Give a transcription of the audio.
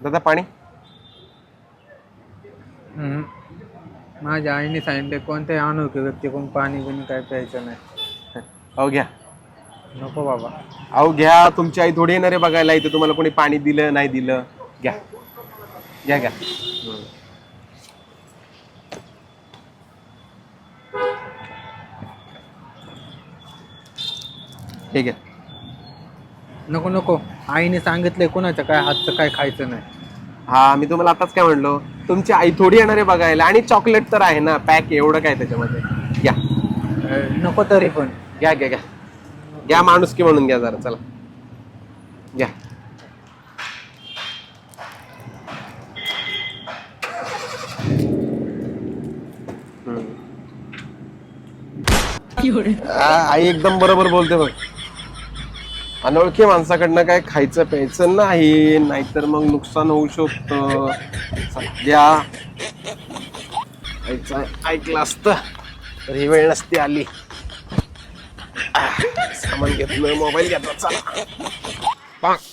दादा पाणी. माझ्या आईने सांगितले कोणत्याही अनोळखी व्यक्तीकडून पाणी बिणी काय प्यायचं नाही. अहो घ्या. नको बाबा. अहो घ्या, तुमची आई थोडी येणार आहे बघायला इथे तुम्हाला कोणी पाणी दिलं नाही दिलं. घ्या घ्या घ्या. हे घ्या. नको नको, आईने सांगितलंय कोणाच्या काय हातचं काय खायचं नाही. हा मी तुम्हाला आताच काय म्हणलो, तुमची आई थोडी येणार आहे बघायला. आणि चॉकलेट तर आहे ना पॅक, एवढं काय त्याच्यामध्ये. घ्या नको तरी पण. घ्या घ्या घ्या घ्या, माणुसकी म्हणून घ्या जरा. चला घ्या. आई एकदम बरोबर बोलते बघ. अनोळखी माणसाकडनं काय खायचं प्यायचं नाही, नाहीतर मग नुकसान होऊ शकतं. सध्या ऐकलं असतं तर ही वेळ नसती आली. सामान घेतलं, मोबाईल घेतला. चला.